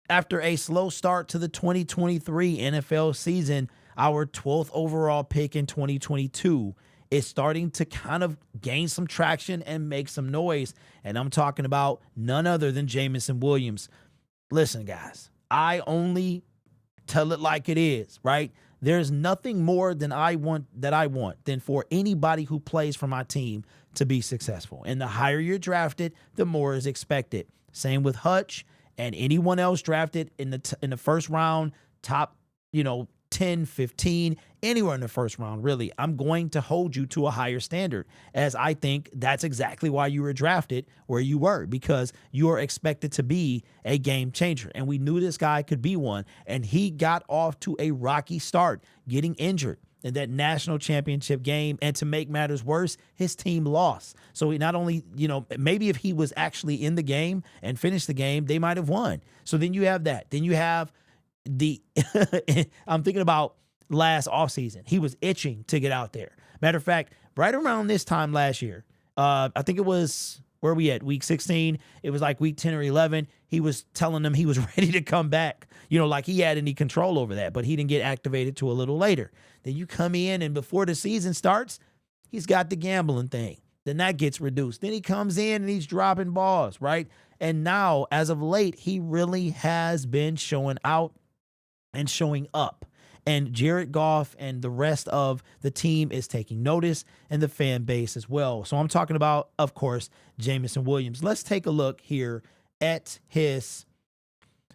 After a slow start to the 2023 NFL season, our 12th overall pick in 2022 is starting to kind of gain some traction and make some noise. And I'm talking about none other than Jameson Williams. Listen, guys, I only tell it like it is, right? There's nothing more than I want than for anybody who plays for my team to be successful. And the higher you're drafted, the more is expected. Same with Hutch and anyone else drafted in the first round, top, 10, 15, anywhere in the first round, really. I'm going to hold you to a higher standard, as I think that's exactly why you were drafted where you were, because you're expected to be a game changer. And we knew this guy could be one, and he got off to a rocky start, getting injured in that national championship game. And to make matters worse, his team lost. So he not only, maybe if he was actually in the game and finished the game, they might have won. So then you have that. Then you have I'm thinking about last offseason. He was itching to get out there. Matter of fact, right around this time last year, I think it was, where are we at? Week 16. It was like week 10 or 11. He was telling them he was ready to come back, like he had any control over that, but he didn't get activated till a little later. Then you come in, and before the season starts, he's got the gambling thing. Then that gets reduced. Then he comes in and he's dropping balls, right? And now, as of late, he really has been showing out and showing up. And Jared Goff and the rest of the team is taking notice, and the fan base as well. So I'm talking about, of course, Jameson Williams. Let's take a look here at this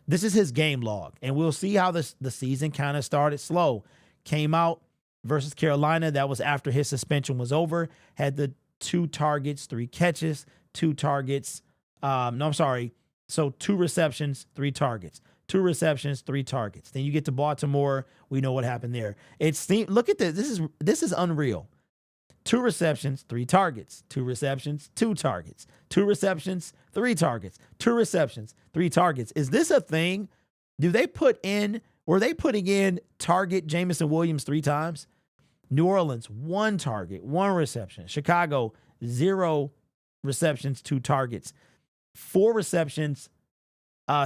is his game log, and we'll see how the season kind of started slow. Came out versus Carolina. That was after his suspension was over. Had the 2 targets, 3 catches, 2 targets. So 2 receptions, 3 targets. 2 receptions, 3 targets. Then you get to Baltimore. We know what happened there. Look at this. This is unreal. 2 receptions, 3 targets. 2 receptions, 2 targets. 2 receptions, 3 targets. 2 receptions, 3 targets. Is this a thing? Were they putting in target Jameson Williams 3 times? New Orleans, 1 target, 1 reception. Chicago, 0 receptions, 2 targets. 4 receptions,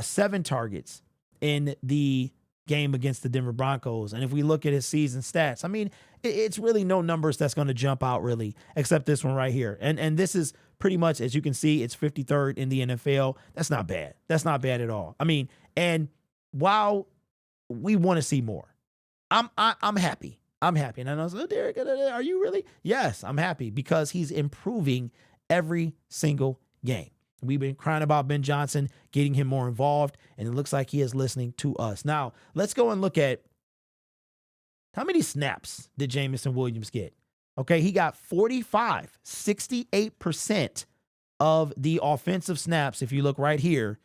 7 targets in the game against the Denver Broncos. And if we look at his season stats, I mean, it's really no numbers that's going to jump out really, except this one right here. And this is pretty much, as you can see, it's 53rd in the NFL. That's not bad. That's not bad at all. I mean, and while we want to see more, I'm happy. I'm happy. And I was like, Derek, are you really? Yes, I'm happy because he's improving every single game. We've been crying about Ben Johnson, getting him more involved, and it looks like he is listening to us. Now, let's go and look at how many snaps did Jameson Williams get? Okay, he got 45, 68% of the offensive snaps, if you look right here,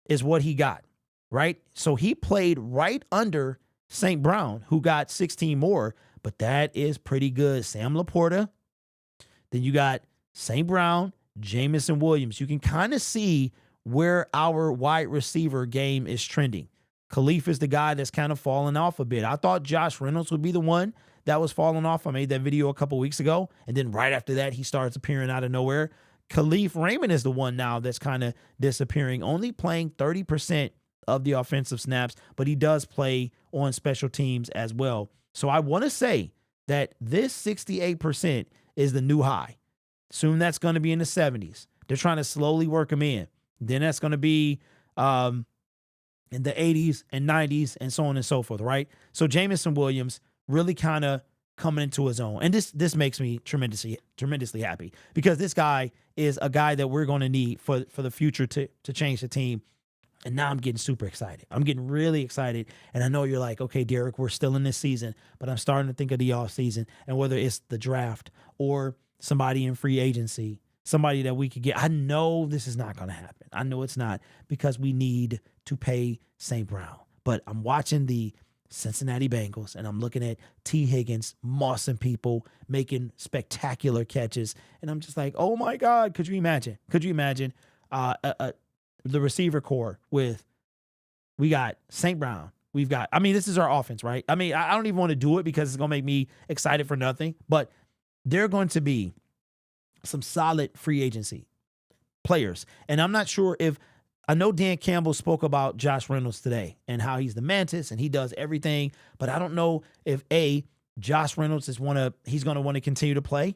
is what he got, right? So he played right under St. Brown, who got 16 more, but that is pretty good. Sam Laporta, then you got St. Brown, Jameson Williams. You can kind of see where our wide receiver game is trending. Khalif is the guy that's kind of falling off a bit. I thought Josh Reynolds would be the one that was falling off. I made that video a couple weeks ago, and then right after that, he starts appearing out of nowhere. Khalif Raymond is the one now that's kind of disappearing, only playing 30% of the offensive snaps, but he does play on special teams as well. So I want to say that this 68% is the new high. Soon that's going to be in the 70s. They're trying to slowly work him in. Then that's going to be in the 80s and 90s and so on and so forth, right? So Jameson Williams really kind of coming into his own. And this makes me tremendously happy because this guy is a guy that we're going to need for the future to change the team. And now I'm getting super excited. I'm getting really excited. And I know you're like, okay, Derek, we're still in this season, but I'm starting to think of the offseason and whether it's the draft or somebody in free agency, somebody that we could get. I know this is not going to happen. I know it's not because we need to pay St. Brown. But I'm watching the Cincinnati Bengals and I'm looking at T. Higgins mossing people, making spectacular catches. And I'm just like, oh my God, could you imagine? The receiver core we got St. Brown. This is our offense, right? I mean, I don't even want to do it because it's going to make me excited for nothing, but there are going to be some solid free agency players. And I'm not sure if I know Dan Campbell spoke about Josh Reynolds today and how he's the mantis and he does everything, but I don't know if Josh Reynolds he's going to want to continue to play.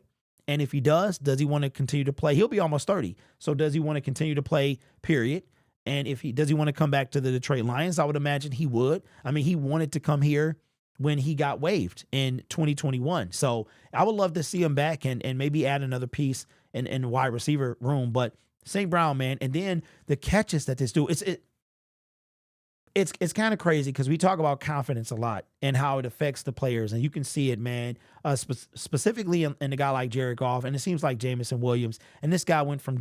And if he does he want to continue to play? He'll be almost 30. So does he want to continue to play, period? And does he want to come back to the Detroit Lions? I would imagine he would. I mean, he wanted to come here when he got waived in 2021. So I would love to see him back and maybe add another piece in the wide receiver room. But St. Brown, man, and then the catches that this dude, it's kind of crazy because we talk about confidence a lot and how it affects the players, and you can see it, man, specifically in a guy like Jared Goff, and it seems like Jameson Williams. And this guy went from,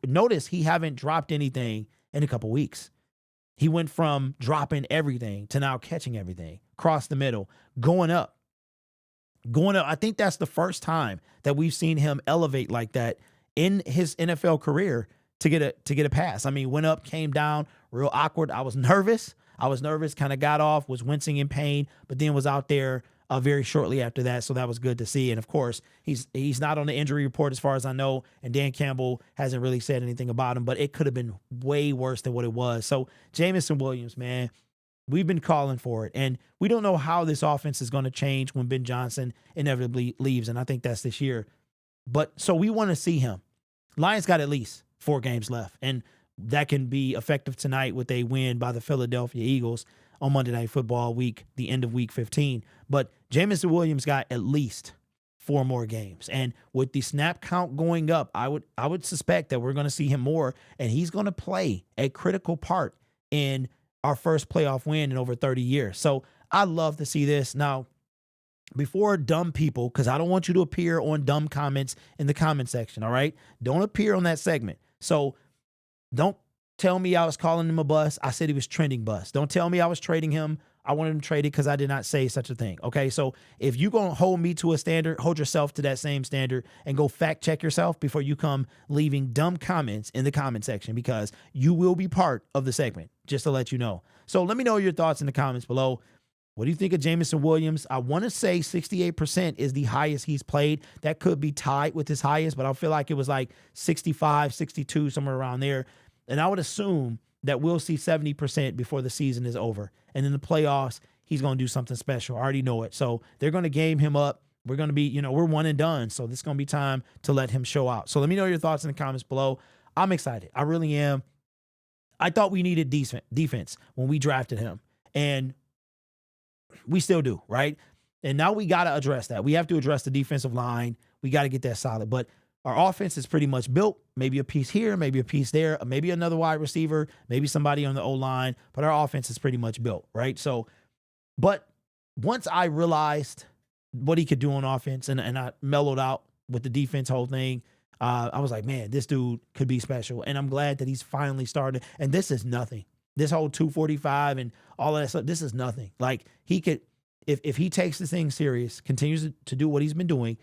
notice he haven't dropped anything in a couple weeks. He went from dropping everything to now catching everything, across the middle, going up. I think that's the first time that we've seen him elevate like that in his NFL career to get a pass. I mean, went up, came down, real awkward. I was nervous, kind of got off, was wincing in pain, but then was out there very shortly after that. So that was good to see. And of course, he's not on the injury report as far as I know. And Dan Campbell hasn't really said anything about him, but it could have been way worse than what it was. So Jameson Williams, man, we've been calling for it. And we don't know how this offense is going to change when Ben Johnson inevitably leaves. And I think that's this year. But so we want to see him. Lions got at least 4 games left. And that can be effective tonight with a win by the Philadelphia Eagles on Monday Night Football week, the end of week 15. But Jameson Williams got at least 4 more games. And with the snap count going up, I would suspect that we're going to see him more, and he's going to play a critical part in our first playoff win in over 30 years. So I love to see this. Now, before dumb people, because I don't want you to appear on dumb comments in the comment section, all right? Don't appear on that segment. So don't tell me I was calling him a bust. I said he was trending bust. Don't tell me I was trading him. I wanted him traded because I did not say such a thing. Okay, so if you're going to hold me to a standard, hold yourself to that same standard and go fact check yourself before you come leaving dumb comments in the comment section, because you will be part of the segment, just to let you know. So let me know your thoughts in the comments below. What do you think of Jameson Williams? I want to say 68% is the highest he's played. That could be tied with his highest, but I feel like it was like 65, 62, somewhere around there. And I would assume that we'll see 70% before the season is over. And in the playoffs, he's going to do something special. I already know it. So they're going to game him up. We're going to be, we're one and done. So this is going to be time to let him show out. So let me know your thoughts in the comments below. I'm excited. I really am. I thought we needed defense when we drafted him. And we still do, right? And now we got to address that. We have to address the defensive line. We got to get that solid. But our offense is pretty much built. Maybe a piece here, maybe a piece there, maybe another wide receiver, maybe somebody on the O-line. But our offense is pretty much built, right? So, but once I realized what he could do on offense and I mellowed out with the defense whole thing, I was like, man, this dude could be special. And I'm glad that he's finally started. And this is nothing. This whole 245 and all of that stuff, this is nothing. Like, he could, if he takes this thing serious, continues to do what he's been doing,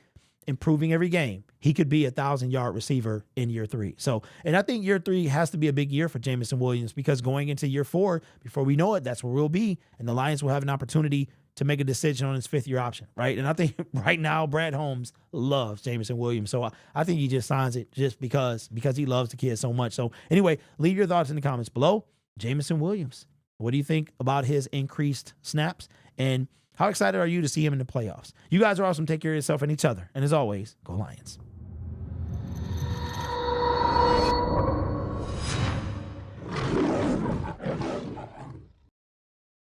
improving every game, he could be a 1,000-yard receiver in year 3. So, and I think year 3 has to be a big year for Jameson Williams, because going into year 4, before we know it, that's where we'll be. And the Lions will have an opportunity to make a decision on his 5th-year option, right? And I think right now Brad Holmes loves Jameson Williams. So I think he just signs it just because he loves the kid so much. So anyway, leave your thoughts in the comments below. Jameson Williams, what do you think about his increased snaps? And how excited are you to see him in the playoffs? You guys are awesome. Take care of yourself and each other. And as always, go Lions.